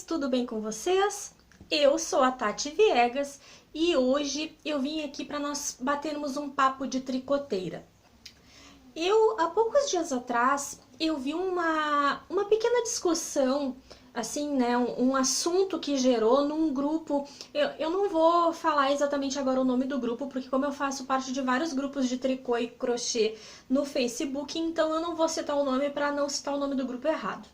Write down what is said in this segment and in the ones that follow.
tudo bem com vocês? Eu sou a Tati Viegas e hoje eu vim aqui para nós batermos um papo de tricoteira. Há poucos dias atrás, eu vi uma pequena discussão, assim, né, um assunto que gerou num grupo. Eu não vou falar exatamente agora o nome do grupo, porque como eu faço parte de vários grupos de tricô e crochê no Facebook, então eu não vou citar o nome para não citar o nome do grupo errado.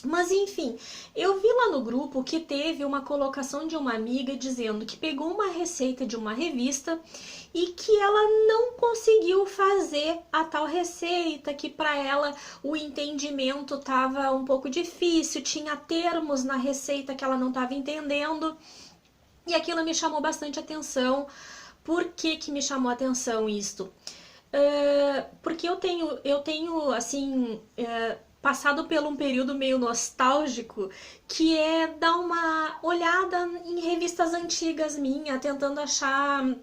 Mas enfim, eu vi lá no grupo que teve uma colocação de uma amiga dizendo que pegou uma receita de uma revista e que ela não conseguiu fazer a tal receita, que para ela o entendimento estava um pouco difícil, tinha termos na receita que ela não estava entendendo. E aquilo me chamou bastante atenção. Por que que me chamou a atenção isto? Porque eu tenho assim, passado por um período meio nostálgico, que é dar uma olhada em revistas antigas minhas, tentando achar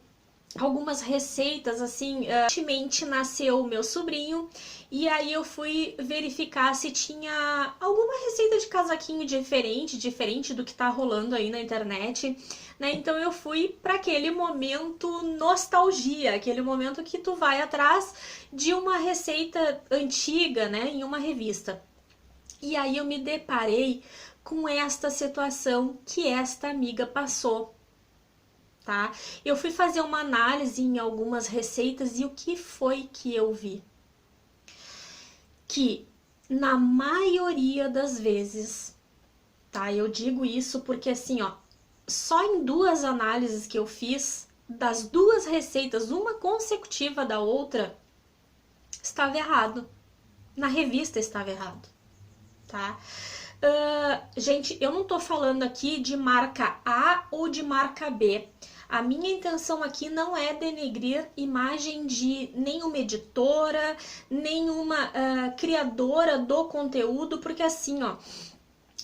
algumas receitas, assim. Recentemente nasceu o meu sobrinho e aí eu fui verificar se tinha alguma receita de casaquinho diferente do que tá rolando aí na internet, né? Então eu fui para aquele momento nostalgia, aquele momento que tu vai atrás de uma receita antiga, né, em uma revista. E aí eu me deparei com esta situação que esta amiga passou. Tá? Eu fui fazer uma análise em algumas receitas e o que foi que eu vi? Que na maioria das vezes, tá? Eu digo isso porque assim, ó, só em duas análises que eu fiz, das duas receitas, uma consecutiva da outra, estava errado. Na revista estava errado, tá? Gente, eu não tô falando aqui de marca A ou de marca B. A minha intenção aqui não é denegrir imagem de nenhuma editora, nenhuma criadora do conteúdo, porque assim, ó,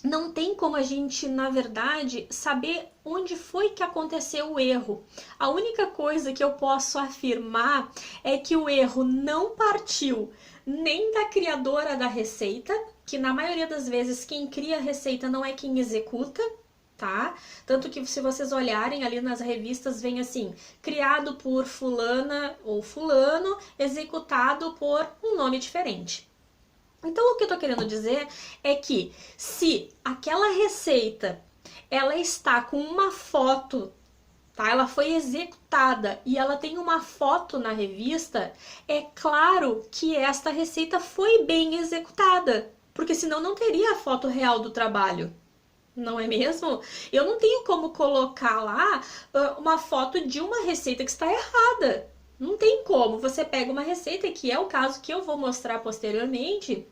não tem como a gente, na verdade, saber onde foi que aconteceu o erro. A única coisa que eu posso afirmar é que o erro não partiu nem da criadora da receita, que na maioria das vezes quem cria a receita não é quem executa, tá? Tanto que se vocês olharem ali nas revistas, vem assim, criado por fulana ou fulano, executado por um nome diferente. Então o que eu tô querendo dizer é que se aquela receita ela está com uma foto, tá? Ela foi executada e ela tem uma foto na revista, é claro que esta receita foi bem executada, porque senão não teria a foto real do trabalho. Não é mesmo? Eu não tenho como colocar lá uma foto de uma receita que está errada. Não tem como. Você pega uma receita, que é o caso que eu vou mostrar posteriormente,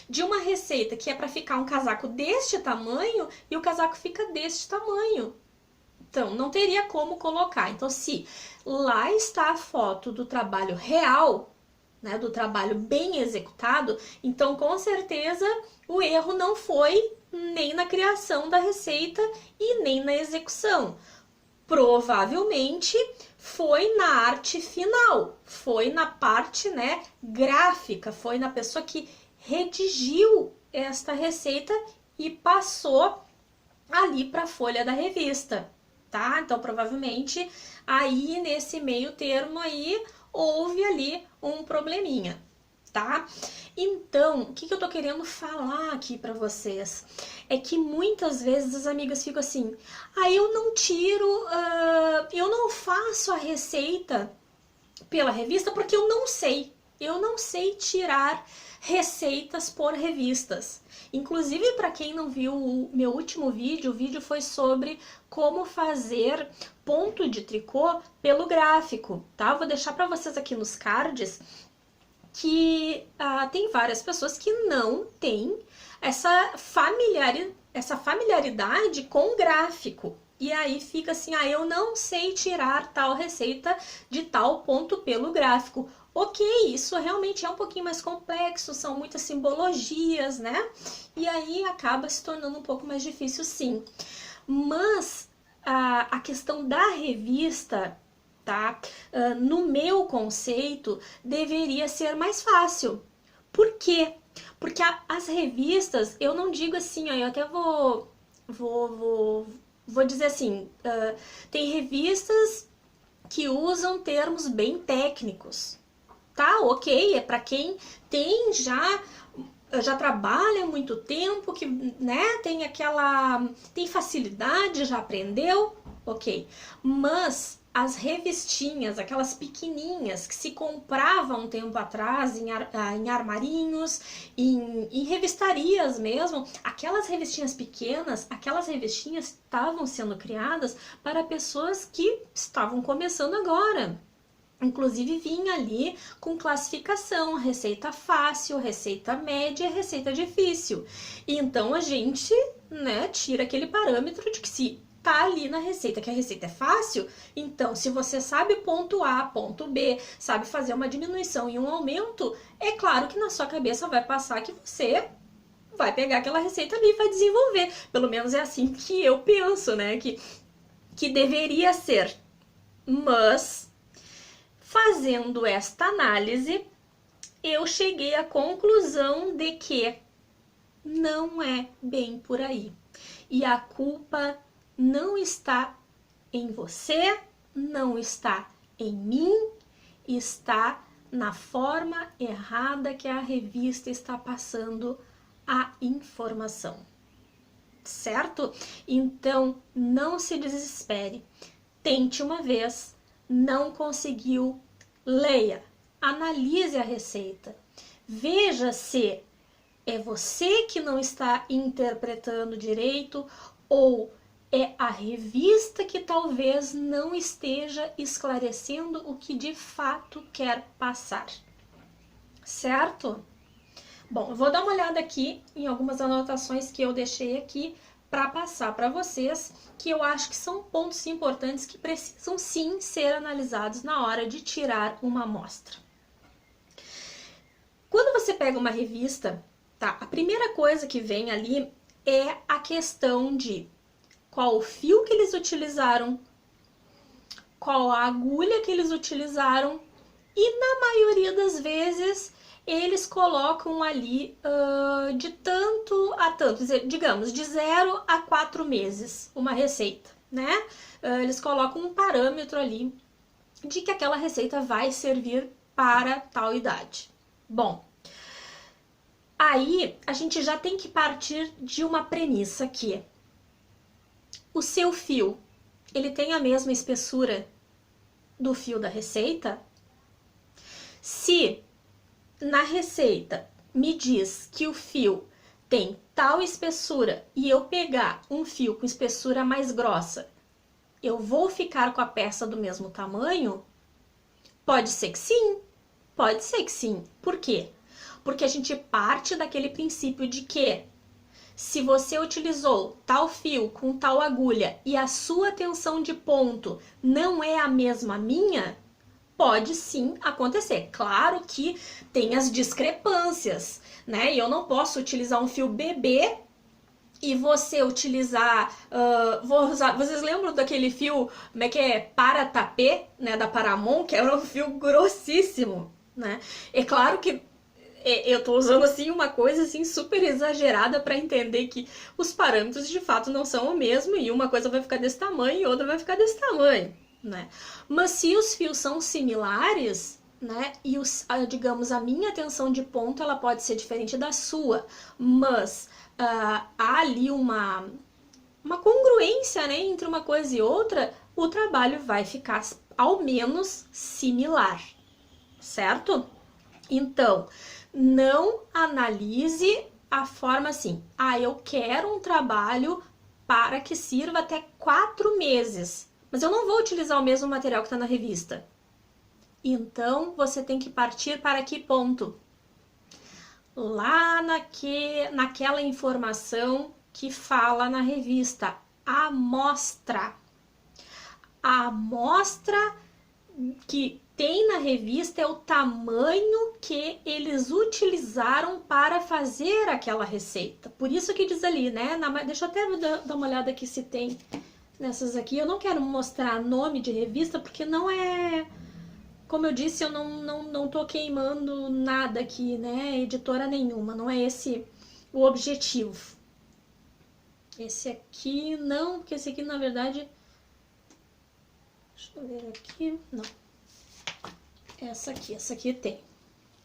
de uma receita que é para ficar um casaco deste tamanho e o casaco fica deste tamanho. Então, não teria como colocar. Então, se lá está a foto do trabalho real, né, do trabalho bem executado, então com certeza o erro não foi nem na criação da receita e nem na execução. Provavelmente foi na arte final, foi na parte, né, gráfica, foi na pessoa que redigiu esta receita e passou ali para a folha da revista, tá? Então provavelmente aí nesse meio termo aí houve ali um probleminha, tá? Então, o que eu tô querendo falar aqui pra vocês é que muitas vezes as amigas ficam assim, eu não tiro, eu não faço a receita pela revista porque eu não sei tirar receitas por revistas. Inclusive, para quem não viu o meu último vídeo, o vídeo foi sobre como fazer ponto de tricô pelo gráfico, tá? Vou deixar para vocês aqui nos cards que tem várias pessoas que não têm essa familiaridade com o gráfico. E aí fica assim, eu não sei tirar tal receita de tal ponto pelo gráfico. Ok, isso realmente é um pouquinho mais complexo, são muitas simbologias, né? E aí acaba se tornando um pouco mais difícil, sim. Mas a questão da revista, tá? No meu conceito, deveria ser mais fácil. Por quê? Porque as revistas, eu não digo assim, eu até vou vou dizer assim, tem revistas que usam termos bem técnicos. Tá, ok, é para quem tem já trabalha há muito tempo, que, né, tem facilidade, já aprendeu, ok. Mas as revistinhas, aquelas pequenininhas que se comprava um tempo atrás em armarinhos, em revistarias mesmo, aquelas revistinhas pequenas, aquelas revistinhas estavam sendo criadas para pessoas que estavam começando agora. Inclusive vinha ali com classificação, receita fácil, receita média, receita difícil. E então a gente, né, tira aquele parâmetro de que se tá ali na receita que a receita é fácil, então se você sabe ponto A, ponto B, sabe fazer uma diminuição e um aumento, é claro que na sua cabeça vai passar que você vai pegar aquela receita ali e vai desenvolver. Pelo menos é assim que eu penso, né, que deveria ser. Mas fazendo esta análise, eu cheguei à conclusão de que não é bem por aí. E a culpa não está em você, não está em mim, está na forma errada que a revista está passando a informação. Certo? Então, não se desespere. Tente uma vez, não conseguiu, leia, analise a receita, veja se é você que não está interpretando direito ou é a revista que talvez não esteja esclarecendo o que de fato quer passar. Certo? Bom, eu vou dar uma olhada aqui em algumas anotações que eu deixei aqui para passar para vocês, que eu acho que são pontos importantes que precisam sim ser analisados na hora de tirar uma amostra. Quando você pega uma revista, tá? A primeira coisa que vem ali é a questão de qual o fio que eles utilizaram, qual a agulha que eles utilizaram e na maioria das vezes eles colocam ali de tanto a tanto, digamos, de 0 a 4 meses uma receita, né? Eles colocam um parâmetro ali de que aquela receita vai servir para tal idade. Bom, aí a gente já tem que partir de uma premissa que o seu fio, ele tem a mesma espessura do fio da receita? Se na receita me diz que o fio tem tal espessura e eu pegar um fio com espessura mais grossa, eu vou ficar com a peça do mesmo tamanho? Pode ser que sim, pode ser que sim. Por quê? Porque a gente parte daquele princípio de que se você utilizou tal fio com tal agulha e a sua tensão de ponto não é a mesma minha, pode sim acontecer. Claro que tem as discrepâncias, né? E eu não posso utilizar um fio BB e você utilizar... vocês lembram daquele fio, como é que é? Para-tapê, né? Da Paramount, que era um fio grossíssimo, né? É claro que eu tô usando assim uma coisa assim super exagerada para entender que os parâmetros de fato não são o mesmo e uma coisa vai ficar desse tamanho e outra vai ficar desse tamanho, né? Mas se os fios são similares, né, e digamos a minha tensão de ponto ela pode ser diferente da sua, mas há ali uma congruência, né, entre uma coisa e outra, o trabalho vai ficar ao menos similar, certo? Então, não analise a forma assim, eu quero um trabalho para que sirva até 4 meses, mas eu não vou utilizar o mesmo material que está na revista. Então, você tem que partir para que ponto? Lá naquela informação que fala na revista, a amostra. A amostra que tem na revista é o tamanho que eles utilizaram para fazer aquela receita. Por isso que diz ali, né? Deixa eu até dar uma olhada aqui se tem nessas aqui. Eu não quero mostrar nome de revista porque não é... Como eu disse, eu não tô queimando nada aqui, né? Editora nenhuma, não é esse o objetivo. Esse aqui não, porque esse aqui na verdade... Deixa eu ver aqui, não. Essa aqui tem.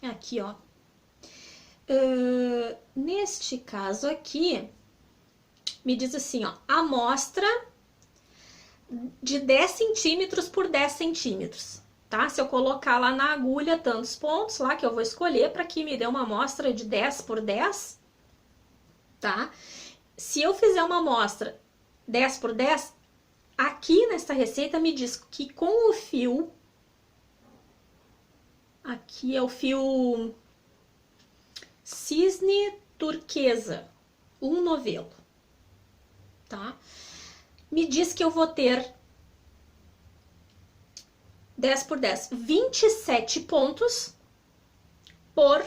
Aqui, ó. Neste caso aqui, me diz assim, ó, amostra de 10 centímetros por 10 centímetros, tá? Se eu colocar lá na agulha tantos pontos lá que eu vou escolher para que me dê uma amostra de 10 por 10, tá? Se eu fizer uma amostra 10 por 10, aqui nesta receita me diz que com o fio, aqui é o fio cisne turquesa, um novelo, tá? Me diz que eu vou ter 10 por 10, 27 pontos por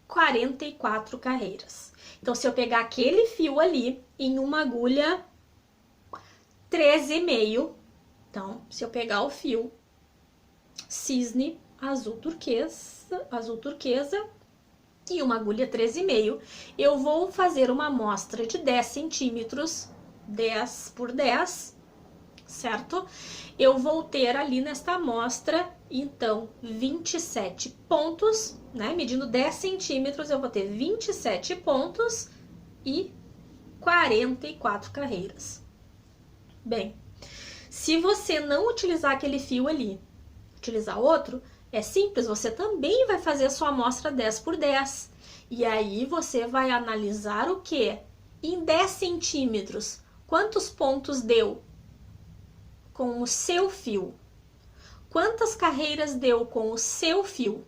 44 carreiras. Então, se eu pegar aquele fio ali em uma agulha 13,5, então, se eu pegar o fio cisne azul turquesa e uma agulha 13,5, eu vou fazer uma amostra de 10 centímetros, 10 por 10, certo? Eu vou ter ali nesta amostra, então, 27 pontos, né? Medindo 10 centímetros, eu vou ter 27 pontos e 44 carreiras. Bem, se você não utilizar aquele fio ali, utilizar outro, é simples, você também vai fazer a sua amostra 10 por 10. E aí você vai analisar o que? Em 10 centímetros, quantos pontos deu com o seu fio? Quantas carreiras deu com o seu fio?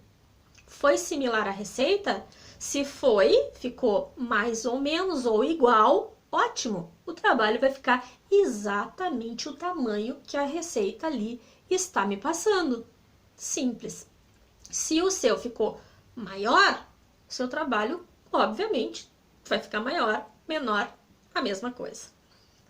Foi similar à receita? Se foi, ficou mais ou menos ou igual, ótimo. O trabalho vai ficar exatamente o tamanho que a receita ali está me passando. Simples. Se o seu ficou maior, o seu trabalho, obviamente, vai ficar maior, menor, a mesma coisa.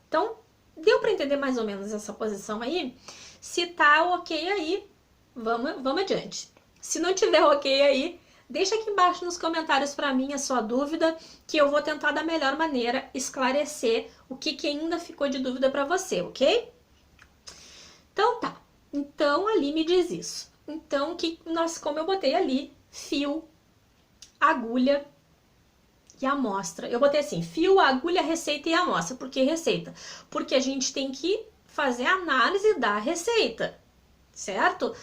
Então, deu para entender mais ou menos essa posição aí? Se tá ok aí, vamos adiante. Se não tiver ok aí, deixa aqui embaixo nos comentários para mim a sua dúvida, que eu vou tentar da melhor maneira esclarecer o que ainda ficou de dúvida para você, ok? Então tá. Então ali me diz isso. Então, como eu botei ali, fio, agulha e amostra. Eu botei assim, fio, agulha, receita e amostra. Por que receita? Porque a gente tem que fazer a análise da receita, certo?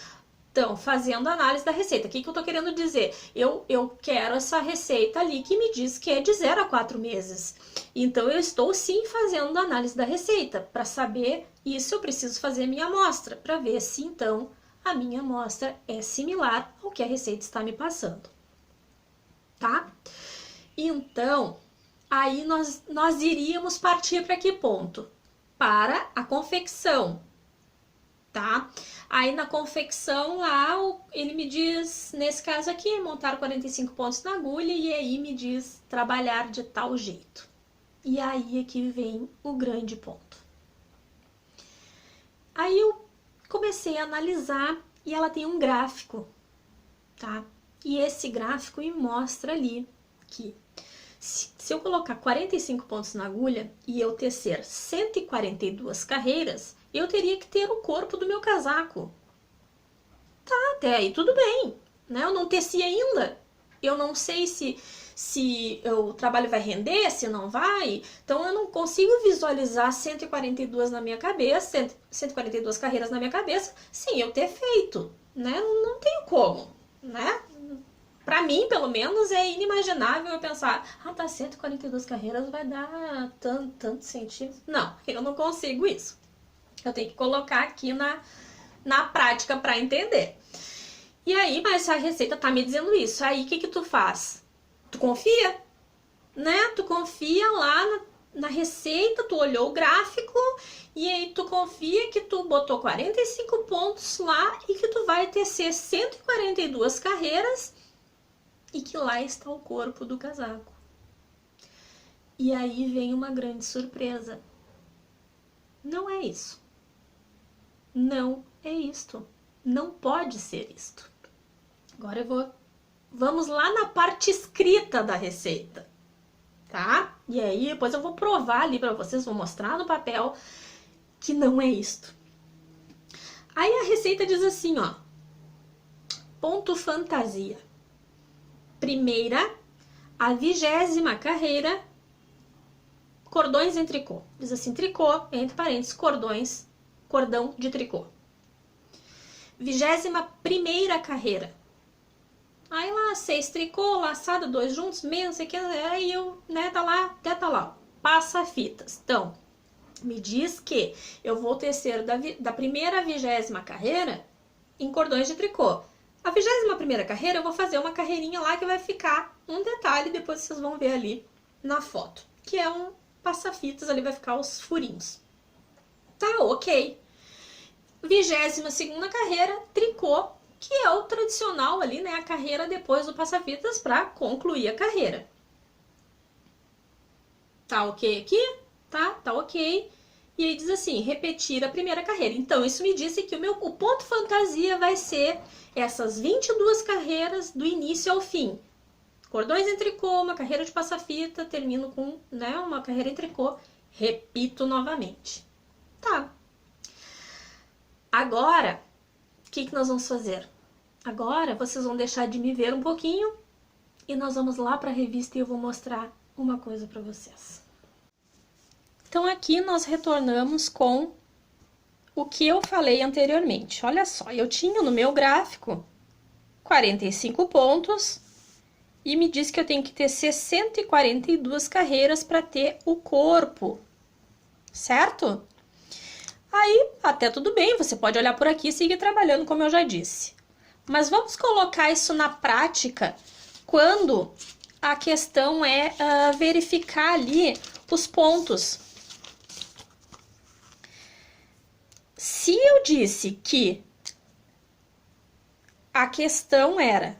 Então, fazendo a análise da receita, o que eu tô querendo dizer? Eu quero essa receita ali que me diz que é de 0 a 4 meses. Então, eu estou sim fazendo a análise da receita. Para saber isso, eu preciso fazer a minha amostra, para ver se então a minha amostra é similar ao que a receita está me passando. Tá? Então, aí nós iríamos partir para que ponto? Para a confecção, tá? Aí na confecção lá, ele me diz, nesse caso aqui, montar 45 pontos na agulha e aí me diz trabalhar de tal jeito. E aí é que vem o grande ponto. Aí eu comecei a analisar e ela tem um gráfico, tá? E esse gráfico me mostra ali que se eu colocar 45 pontos na agulha e eu tecer 142 carreiras, eu teria que ter o corpo do meu casaco. Tá, até aí tudo bem, né? Eu não teci ainda. Eu não sei se o trabalho vai render, se não vai. Então eu não consigo visualizar 142 na minha cabeça, 142 carreiras na minha cabeça, sem eu ter feito, né? Não tenho como, né? Pra mim, pelo menos, é inimaginável eu pensar, tá, 142 carreiras vai dar tanto centímetros. Não, eu não consigo isso. Eu tenho que colocar aqui na prática para entender. E aí, mas a receita tá me dizendo isso. Aí, o que tu faz? Tu confia, né? Tu confia lá na receita, tu olhou o gráfico e aí tu confia que tu botou 45 pontos lá e que tu vai tecer 142 carreiras e que lá está o corpo do casaco. E aí vem uma grande surpresa. Não é isso. Não é isto. Não pode ser isto. Agora vamos lá na parte escrita da receita, tá? E aí depois eu vou provar ali pra vocês, vou mostrar no papel que não é isto. Aí a receita diz assim, ó. Ponto fantasia. Primeira, a 20ª carreira, cordões em tricô. Diz assim, tricô, entre parênteses, cordões, cordão de tricô. 21ª carreira. Aí lá, 6 tricô, laçada, 2 juntos, menos, sei que, aí eu, né, tá lá, até tá lá, passa fitas. Então, me diz que eu vou tecer da primeira à 20ª carreira em cordões de tricô. A 21ª carreira eu vou fazer uma carreirinha lá que vai ficar um detalhe, depois vocês vão ver ali na foto, que é um passa-fitas, ali vai ficar os furinhos. Tá, ok. 22ª carreira, tricô, que é o tradicional ali, né, a carreira depois do passa-fitas para concluir a carreira. Tá ok aqui? Tá ok. E aí diz assim, repetir a primeira carreira. Então, isso me disse que o ponto fantasia vai ser essas 22 carreiras do início ao fim. Cordões em tricô, uma carreira de passa-fita, termino com, né, uma carreira em tricô, repito novamente. Tá. Agora, o que nós vamos fazer? Agora, vocês vão deixar de me ver um pouquinho e nós vamos lá para a revista e eu vou mostrar uma coisa para vocês. Então, aqui nós retornamos com o que eu falei anteriormente. Olha só, eu tinha no meu gráfico 45 pontos e me diz que eu tenho que ter 142 carreiras para ter o corpo, certo? Aí, até tudo bem, você pode olhar por aqui e seguir trabalhando, como eu já disse. Mas vamos colocar isso na prática quando a questão é verificar ali os pontos. Se eu disse que a questão era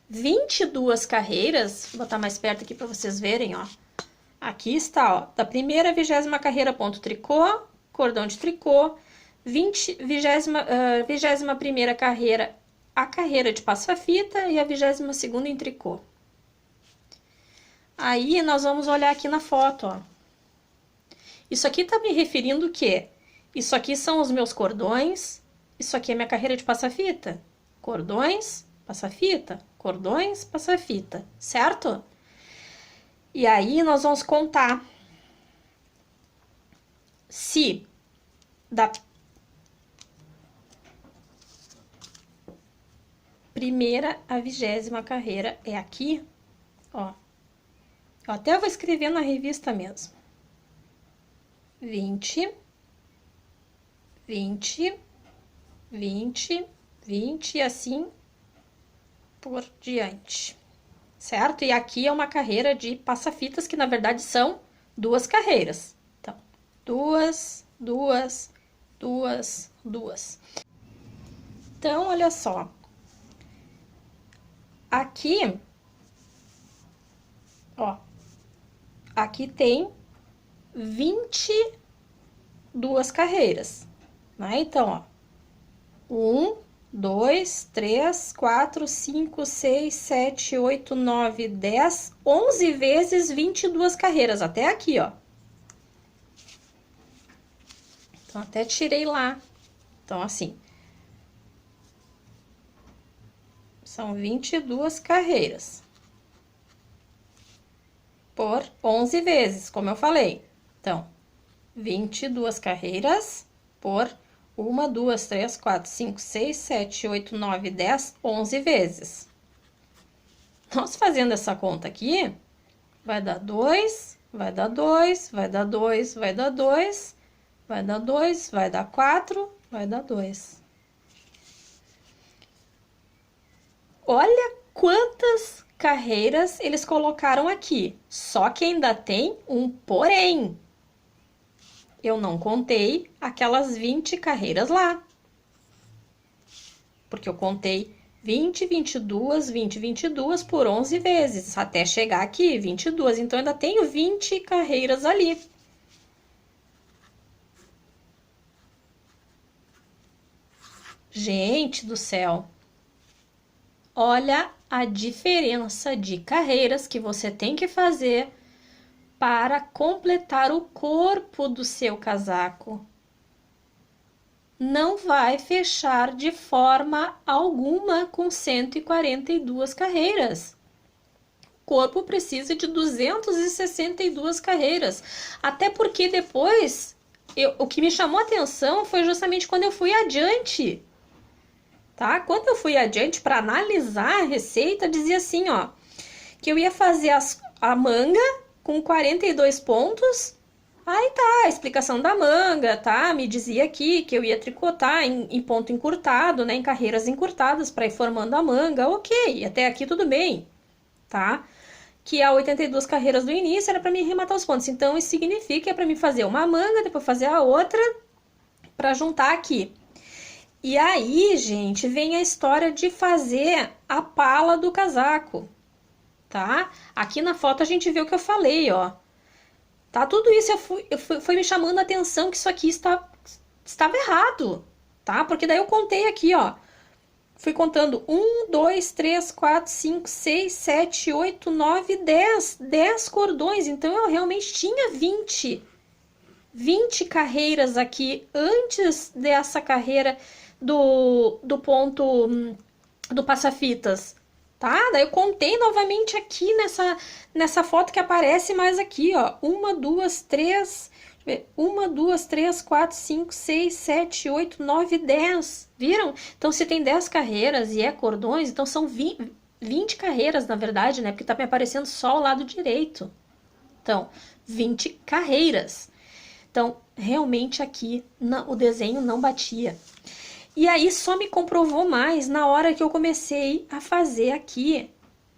22 carreiras, vou botar mais perto aqui para vocês verem, ó. Aqui está, ó, da primeira à 20ª carreira, ponto tricô, cordão de tricô, 21ª carreira, a carreira de passa-fita e a 22ª em tricô. Aí, nós vamos olhar aqui na foto, ó. Isso aqui tá me referindo o quê? Isso aqui são os meus cordões, isso aqui é minha carreira de passa-fita. Cordões, passa-fita, cordões, passa-fita, certo? E aí, nós vamos contar se da primeira à 20ª carreira é aqui, ó. Eu até vou escrever na revista mesmo. 20, 20, 20, 20 e assim por diante, certo? E aqui é uma carreira de passa-fitas que na verdade são 2 carreiras. Então, 2, 2, 2, 2. Então, olha só. Aqui, ó, aqui tem 22 carreiras, né? Então, ó, 1, 2, 3, 4, 5, 6, 7, 8, 9, 10, 11 vezes 22 carreiras, até aqui, ó. Então, até tirei lá. Então, assim, são 22 carreiras por 11 vezes, como eu falei. Então, 22 carreiras por 1, 2, 3, 4, 5, 6, 7, 8, 9, 10, 11 vezes. Nós fazendo essa conta aqui, vai dar 2, vai dar 2, vai dar 2, vai dar 2, vai dar 2, vai dar 4, vai dar 2. Olha quantas carreiras eles colocaram aqui. Só que ainda tem um porém. Eu não contei aquelas 20 carreiras lá. Porque eu contei 20, 22, 20, 22 por 11 vezes, até chegar aqui, 22. Então, ainda tenho 20 carreiras ali. Gente do céu! Olha a diferença de carreiras que você tem que fazer para completar o corpo do seu casaco. Não vai fechar de forma alguma com 142 carreiras. O corpo precisa de 262 carreiras. Até porque depois, o que me chamou a atenção foi justamente quando eu fui adiante. Tá? Quando eu fui adiante para analisar a receita, dizia assim, ó, que eu ia fazer a manga com 42 pontos. Aí tá, a explicação da manga, tá? Me dizia aqui que eu ia tricotar em ponto encurtado, né? Em carreiras encurtadas para ir formando a manga. Ok, até aqui tudo bem, tá? Que a 82 carreiras do início era para mim arrematar os pontos. Então, isso significa que é para mim fazer uma manga, depois fazer a outra para juntar aqui. E aí, gente, vem a história de fazer a pala do casaco, tá? Aqui na foto a gente vê o que eu falei, ó. Tá? Tudo isso foi me chamando a atenção que isso aqui estava errado, tá? Porque daí eu contei aqui, ó. Fui contando 1, 2, 3, 4, 5, 6, 7, 8, 9, 10. 10 cordões. Então eu realmente tinha 20 carreiras aqui antes dessa carreira do ponto do passa-fitas, tá? Daí eu contei novamente aqui nessa foto que aparece mais aqui, ó. 1, 2, 3, 1, 2, 3, 4, 5, 6, 7, 8, 9, 10. Viram? Então, se tem 10 carreiras e é cordões, então são 20 carreiras, na verdade, né? Porque tá me aparecendo só o lado direito. Então, 20 carreiras. Então, realmente aqui o desenho não batia. E aí só me comprovou mais na hora que eu comecei a fazer aqui,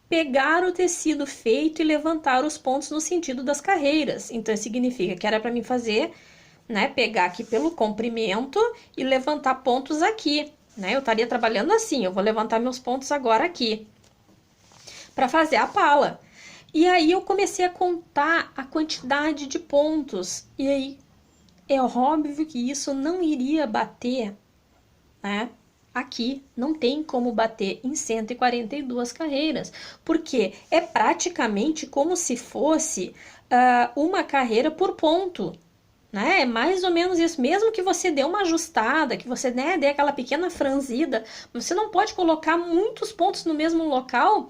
pegar o tecido feito e levantar os pontos no sentido das carreiras. Então, significa que era para mim fazer, né, pegar aqui pelo comprimento e levantar pontos aqui, né? Eu estaria trabalhando assim, eu vou levantar meus pontos agora aqui, para fazer a pala. E aí eu comecei a contar a quantidade de pontos, e aí é óbvio que isso não iria bater, né? Aqui não tem como bater em 142 carreiras, porque é praticamente como se fosse uma carreira por ponto, né? É mais ou menos isso. Mesmo que você dê uma ajustada, que você, né, dê aquela pequena franzida, você não pode colocar muitos pontos no mesmo local,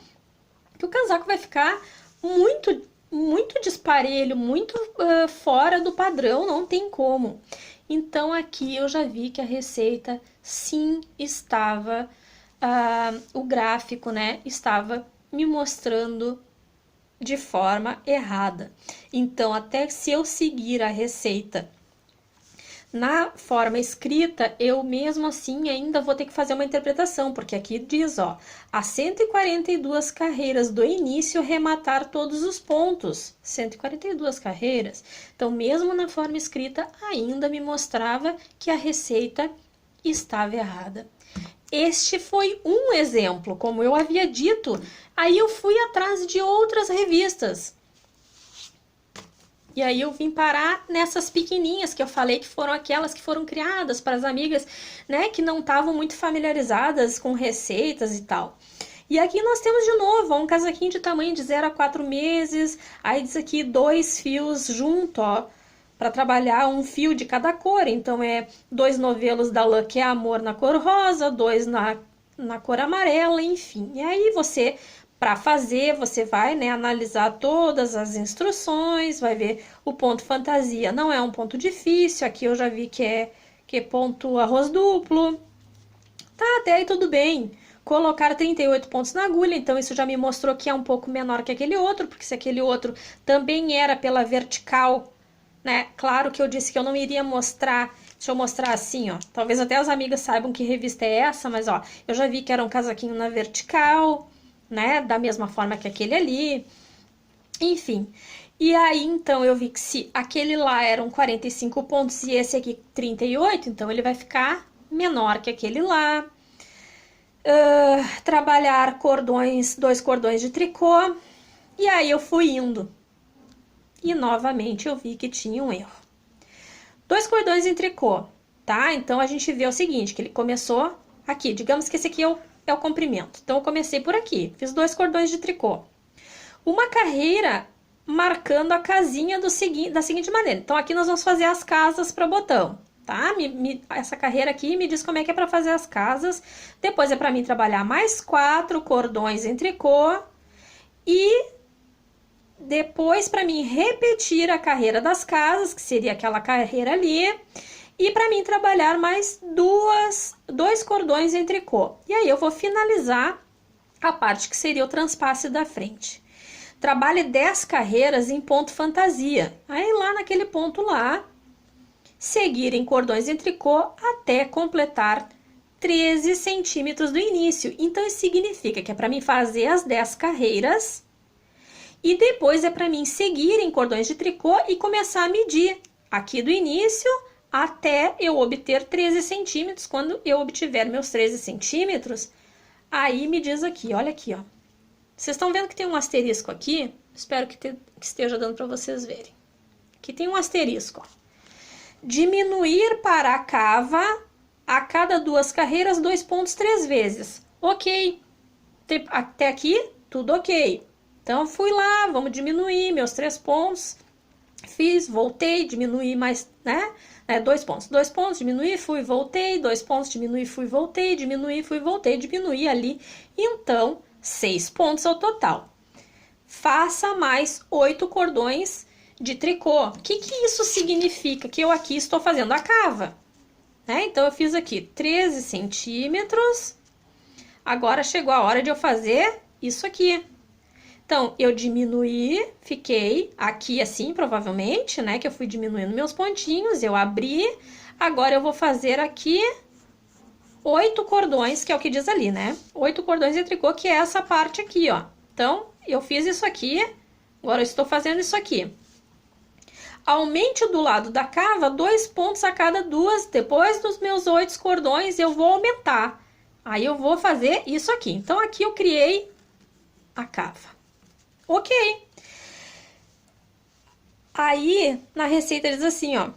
que o casaco vai ficar muito disparelho, muito fora do padrão, não tem como. Então, aqui eu já vi que a receita, sim, estava, o gráfico, né, estava me mostrando de forma errada. Então, até se eu seguir a receita na forma escrita, eu mesmo assim ainda vou ter que fazer uma interpretação, porque aqui diz, ó, as 142 carreiras do início rematar todos os pontos. 142 carreiras. Então, mesmo na forma escrita, ainda me mostrava que a receita estava errada. Este foi um exemplo, como eu havia dito. Aí eu fui atrás de outras revistas. E aí eu vim parar nessas pequenininhas que eu falei que foram aquelas que foram criadas para as amigas, né, que não estavam muito familiarizadas com receitas e tal. E aqui nós temos de novo um casaquinho de tamanho de 0 a 4 meses, aí diz aqui 2 fios junto, ó, para trabalhar um fio de cada cor. Então é 2 novelos da Lucky Amor na cor rosa, 2 na cor amarela, enfim. E aí você... Para fazer, você vai, né, analisar todas as instruções, vai ver o ponto fantasia. Não é um ponto difícil, aqui eu já vi que é ponto arroz duplo. Tá, até aí tudo bem. Colocar 38 pontos na agulha, então isso já me mostrou que é um pouco menor que aquele outro, porque se aquele outro também era pela vertical, né? Claro que eu disse que eu não iria mostrar, deixa eu mostrar assim, ó. Talvez até as amigas saibam que revista é essa, mas ó, eu já vi que era um casaquinho na vertical, né, da mesma forma que aquele ali, enfim. E aí, então, eu vi que se aquele lá eram 45 pontos e esse aqui 38, então ele vai ficar menor que aquele lá. Trabalhar cordões, 2 cordões de tricô, e aí eu fui indo. E novamente eu vi que tinha um erro. 2 cordões em tricô, tá? Então a gente vê o seguinte, que ele começou aqui, digamos que esse aqui é o comprimento. Então, eu comecei por aqui, fiz 2 cordões de tricô. Uma carreira marcando a casinha da seguinte maneira. Então, aqui nós vamos fazer as casas para botão, tá? Essa carreira aqui me diz como é que é para fazer as casas. Depois é para mim trabalhar mais 4 cordões em tricô e depois para mim repetir a carreira das casas, que seria aquela carreira ali, e para mim trabalhar mais 2 cordões em tricô. E aí eu vou finalizar a parte que seria o transpasse da frente. Trabalhe 10 carreiras em ponto fantasia. Aí lá naquele ponto lá, seguir em cordões em tricô até completar 13 centímetros do início. Então isso significa que é para mim fazer as 10 carreiras e depois é para mim seguir em cordões de tricô e começar a medir aqui do início até eu obter 13 centímetros. Quando eu obtiver meus 13 centímetros, aí me diz aqui, olha aqui, ó. Vocês estão vendo que tem um asterisco aqui? Espero que esteja dando para vocês verem. Aqui tem um asterisco, ó. Diminuir para a cava a cada 2 carreiras 2 pontos 3 vezes. Ok. Até aqui, tudo ok. Então, fui lá, vamos diminuir meus 3 pontos. Fiz, voltei, diminuí mais, né? 2 pontos, 2 pontos, diminuí, fui, voltei, 2 pontos, diminuí, fui, voltei, diminuí, fui, voltei, diminuí ali. Então, 6 pontos ao total. Faça mais 8 cordões de tricô. O que isso significa? Que eu aqui estou fazendo a cava, né? Então, eu fiz aqui 13 centímetros. Agora, chegou a hora de eu fazer isso aqui. Então, eu diminuí, fiquei aqui assim, provavelmente, né? Que eu fui diminuindo meus pontinhos, eu abri. Agora, eu vou fazer aqui 8 cordões, que é o que diz ali, né? 8 cordões de tricô, que é essa parte aqui, ó. Então, eu fiz isso aqui, agora eu estou fazendo isso aqui. Aumente do lado da cava 2 pontos a cada 2. Depois dos meus 8 cordões, eu vou aumentar. Aí, eu vou fazer isso aqui. Então, aqui eu criei a cava. Ok. Aí, na receita diz assim, ó.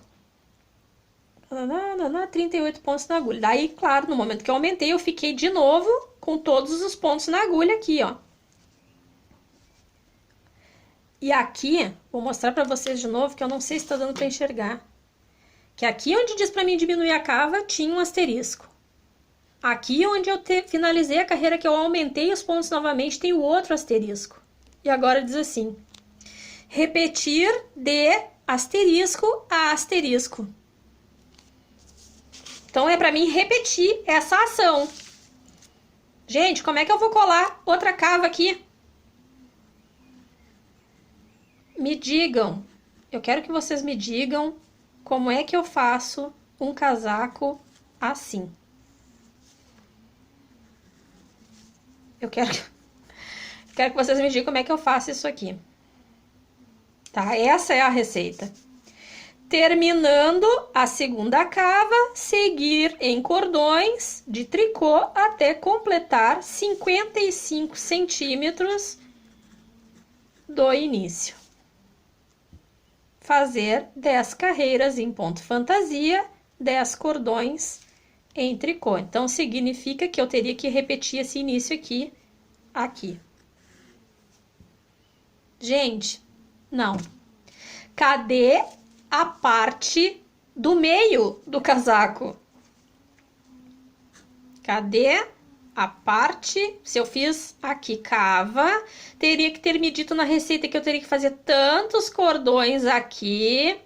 38 pontos na agulha. Daí, claro, no momento que eu aumentei, eu fiquei de novo com todos os pontos na agulha aqui, ó. E aqui, vou mostrar pra vocês de novo, que eu não sei se tá dando pra enxergar. Que aqui onde diz pra mim diminuir a cava, tinha um asterisco. Aqui onde eu finalizei a carreira, que eu aumentei os pontos novamente, tem o outro asterisco. E agora diz assim, repetir de asterisco a asterisco. Então, é para mim repetir essa ação. Gente, como é que eu vou colar outra cava aqui? Me digam, eu quero que vocês me digam como é que eu faço um casaco assim. Eu quero que vocês me digam como é que eu faço isso aqui. Tá? Essa é a receita. Terminando a segunda cava, seguir em cordões de tricô até completar 55 centímetros do início. Fazer 10 carreiras em ponto fantasia, 10 cordões em tricô. Então, significa que eu teria que repetir esse início aqui. Gente, não. Cadê a parte do meio do casaco? Cadê a parte? Se eu fiz aqui cava, teria que ter me dito na receita que eu teria que fazer tantos cordões aqui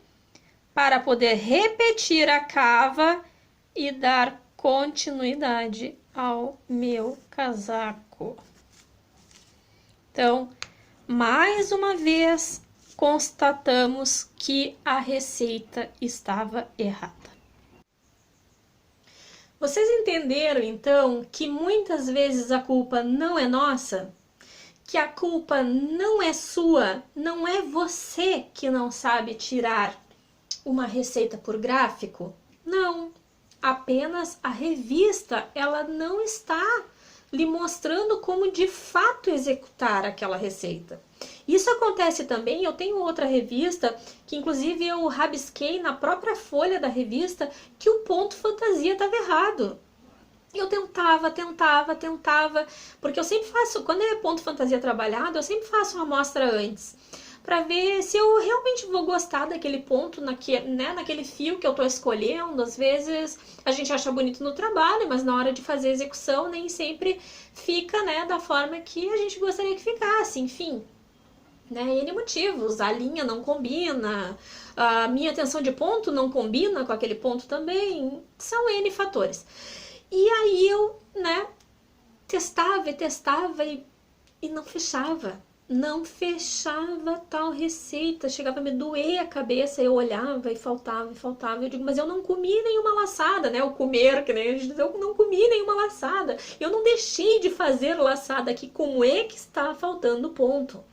para poder repetir a cava e dar continuidade ao meu casaco. Então, mais uma vez, constatamos que a receita estava errada. Vocês entenderam, então, que muitas vezes a culpa não é nossa? Que a culpa não é sua, não é você que não sabe tirar uma receita por gráfico? Não, apenas a revista, ela não está lhe mostrando como de fato executar aquela receita. Isso acontece também, eu tenho outra revista, que inclusive eu rabisquei na própria folha da revista, que o ponto fantasia estava errado. Eu tentava, porque eu sempre faço, quando é ponto fantasia trabalhado, eu sempre faço uma amostra antes. para ver se eu realmente vou gostar daquele ponto, naquele fio que eu tô escolhendo. Às vezes a gente acha bonito no trabalho, mas na hora de fazer a execução nem sempre fica, né, da forma que a gente gostaria que ficasse, enfim. Né, N motivos, a linha não combina, a minha tensão de ponto não combina com aquele ponto também, são N fatores. E aí eu, né, testava e não fechava. Não fechava tal receita, chegava a me doer a cabeça, eu olhava e faltava, eu digo, mas eu não comi nenhuma laçada, né, o comer, que nem a gente diz, eu não comi nenhuma laçada, eu não deixei de fazer laçada aqui, como é que está faltando ponto?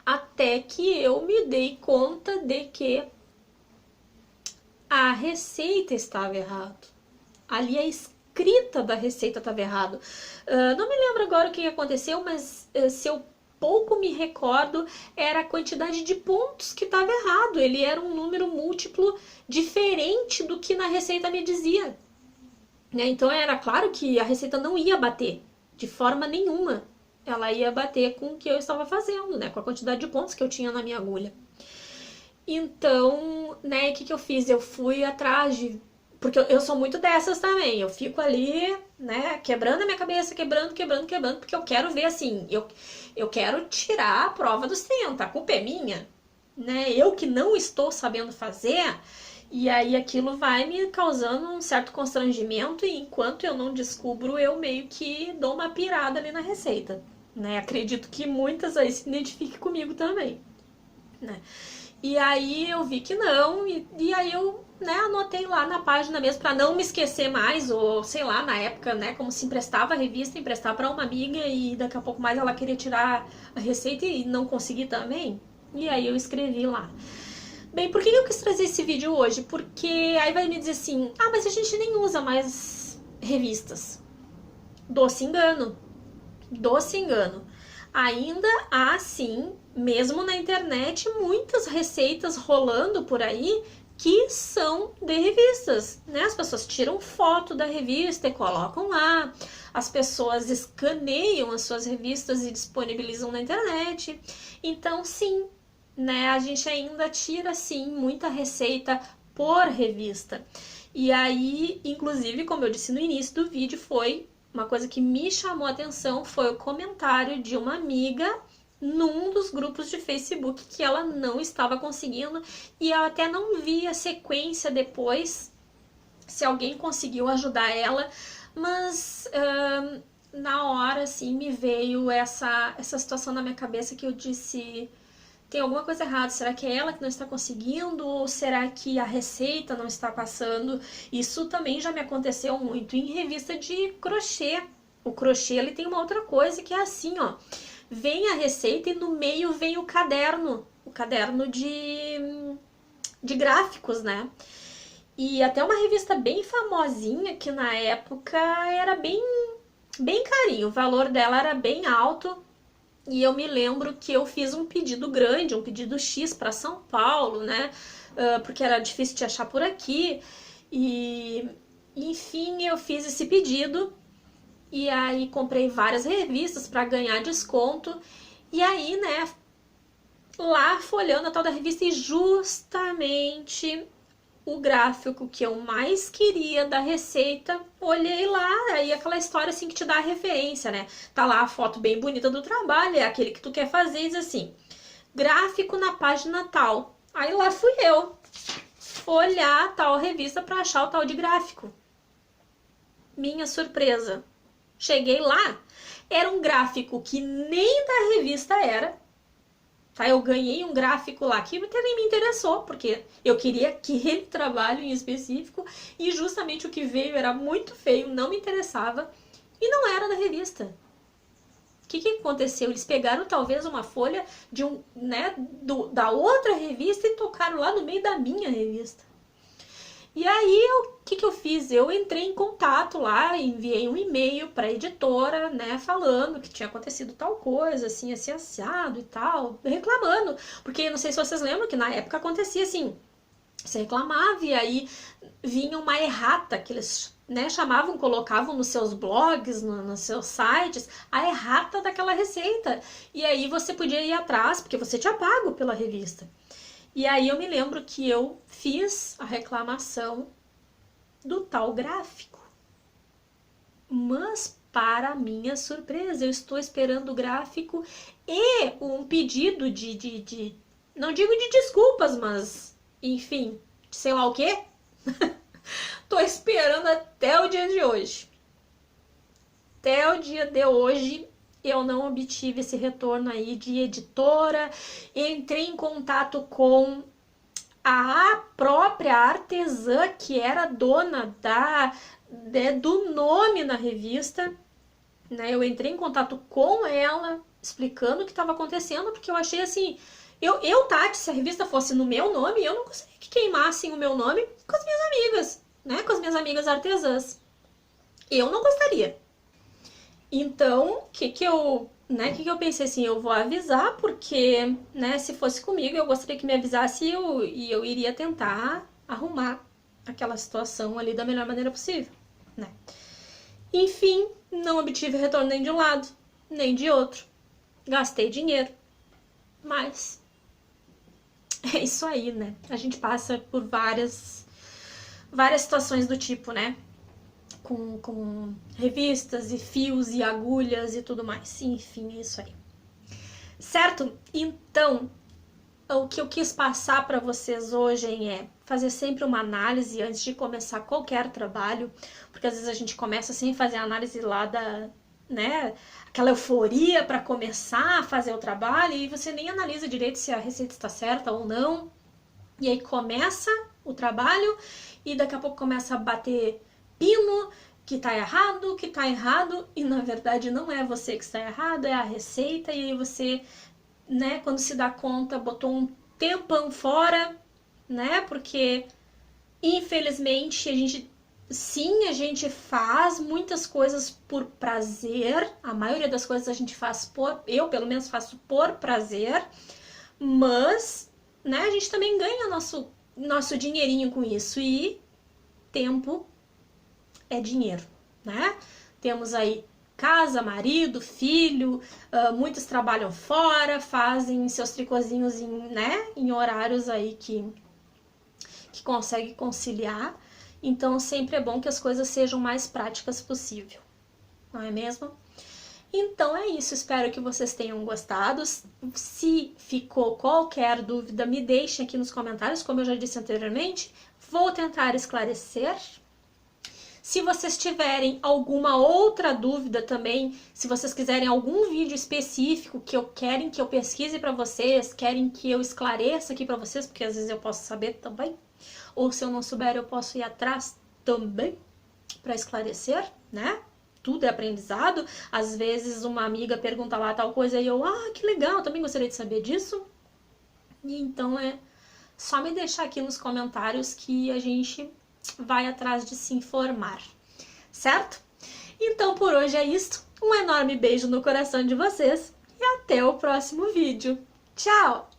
Até que eu me dei conta de que a receita estava errada. Ali a escrita da receita estava errada. Não me lembro agora o que aconteceu, mas se eu pouco me recordo, era a quantidade de pontos que estava errado. Ele era um número múltiplo diferente do que na receita me dizia. Então era claro que a receita não ia bater de forma nenhuma. Ela ia bater com o que eu estava fazendo, né? Com a quantidade de pontos que eu tinha na minha agulha. Então, né, o que eu fiz? Eu fui atrás de... Porque eu sou muito dessas também. Eu fico ali, né, quebrando a minha cabeça, quebrando, porque eu quero ver, assim, eu quero tirar a prova dos 30. A culpa é minha, né? Eu que não estou sabendo fazer... E aí aquilo vai me causando um certo constrangimento e enquanto eu não descubro, eu meio que dou uma pirada ali na receita. Né? Acredito que muitas aí se identifiquem comigo também. Né? E aí eu vi que não, e aí eu, né, anotei lá na página mesmo para não me esquecer mais, ou sei lá, na época, né, como se emprestava a revista, emprestar para uma amiga e daqui a pouco mais ela queria tirar a receita e não consegui também. E aí eu escrevi lá. Bem, por que eu quis trazer esse vídeo hoje? Porque aí vai me dizer assim, mas a gente nem usa mais revistas. Doce engano. Ainda há, sim, mesmo na internet, muitas receitas rolando por aí que são de revistas, né? As pessoas tiram foto da revista e colocam lá, as pessoas escaneiam as suas revistas e disponibilizam na internet. Então, sim, né, a gente ainda tira, sim, muita receita por revista. E aí, inclusive, como eu disse no início do vídeo, foi uma coisa que me chamou a atenção, foi o comentário de uma amiga num dos grupos de Facebook que ela não estava conseguindo e eu até não vi a sequência depois, se alguém conseguiu ajudar ela, mas na hora, assim, me veio essa situação na minha cabeça que eu disse... Tem alguma coisa errada? Será que é ela que não está conseguindo? Ou será que a receita não está passando? Isso também já me aconteceu muito em revista de crochê. O crochê, ele tem uma outra coisa que é assim, ó. Vem a receita e no meio vem o caderno de gráficos, né? E até uma revista bem famosinha que na época era bem carinho. O valor dela era bem alto. E eu me lembro que eu fiz um pedido grande, um pedido X para São Paulo, né? Porque era difícil de achar por aqui. E, enfim, eu fiz esse pedido. E aí comprei várias revistas para ganhar desconto. E aí, né, lá folhando a tal da revista e justamente o gráfico que eu mais queria da receita, olhei lá, aí aquela história assim que te dá a referência, né? Tá lá a foto bem bonita do trabalho, é aquele que tu quer fazer e diz assim, gráfico na página tal. Aí lá fui eu olhar a tal revista para achar o tal de gráfico. Minha surpresa, cheguei lá, era um gráfico que nem da revista era. Tá, eu ganhei um gráfico lá que até nem me interessou, porque eu queria aquele trabalho em específico e justamente o que veio era muito feio, não me interessava e não era da revista. O que aconteceu? Eles pegaram talvez uma folha de da outra revista e tocaram lá no meio da minha revista. E aí, o que eu fiz? Eu entrei em contato lá, enviei um e-mail para a editora, né, falando que tinha acontecido tal coisa, assim, assado e tal, reclamando. Porque não sei se vocês lembram que na época acontecia assim, você reclamava e aí vinha uma errata, que eles né, chamavam, colocavam nos seus blogs, nos seus sites, a errata daquela receita. E aí você podia ir atrás, porque você tinha pago pela revista. E aí eu me lembro que eu fiz a reclamação do tal gráfico. Mas, para minha surpresa, eu estou esperando o gráfico e um pedido não digo de desculpas, mas, enfim, sei lá o quê. Tô esperando até o dia de hoje. Até o dia de hoje eu não obtive esse retorno aí de editora. Entrei em contato com a própria artesã que era dona do nome na revista, né? Eu entrei em contato com ela, explicando o que estava acontecendo, porque eu achei assim, Tati, se a revista fosse no meu nome, eu não gostaria que queimassem o meu nome com as minhas amigas, né? Com as minhas amigas artesãs. Eu não gostaria. Então, o que eu pensei assim, eu vou avisar, porque, né, se fosse comigo, eu gostaria que me avisasse e eu iria tentar arrumar aquela situação ali da melhor maneira possível, né? Enfim, não obtive retorno nem de um lado, nem de outro. Gastei dinheiro, mas é isso aí, né? A gente passa por várias situações do tipo, né? Com revistas e fios e agulhas e tudo mais. Enfim, é isso aí. Certo? Então, o que eu quis passar para vocês hoje é fazer sempre uma análise antes de começar qualquer trabalho, porque às vezes a gente começa sem fazer a análise lá né, aquela euforia para começar a fazer o trabalho e você nem analisa direito se a receita está certa ou não. E aí começa o trabalho e daqui a pouco começa a bater pino, que tá errado, e na verdade não é você que está errado, é a receita, e aí você, né, quando se dá conta, botou um tempão fora, né, porque infelizmente a gente faz muitas coisas por prazer, a maioria das coisas a gente faz eu pelo menos faço por prazer, mas, né, a gente também ganha nosso dinheirinho com isso, e tempo é dinheiro, né? Temos aí casa, marido, filho, muitos trabalham fora, fazem seus tricôzinhos em horários aí que consegue conciliar, então sempre é bom que as coisas sejam mais práticas possível, não é mesmo? Então é isso, espero que vocês tenham gostado. Se ficou qualquer dúvida, me deixem aqui nos comentários, como eu já disse anteriormente, vou tentar esclarecer. Se vocês tiverem alguma outra dúvida também, se vocês quiserem algum vídeo específico querem que eu pesquise para vocês, querem que eu esclareça aqui para vocês, porque às vezes eu posso saber também, ou se eu não souber eu posso ir atrás também para esclarecer, né? Tudo é aprendizado. Às vezes uma amiga pergunta lá tal coisa e eu, que legal, também gostaria de saber disso. E então é só me deixar aqui nos comentários que a gente vai atrás de se informar, certo? Então por hoje é isso. Um enorme beijo no coração de vocês e até o próximo vídeo. Tchau!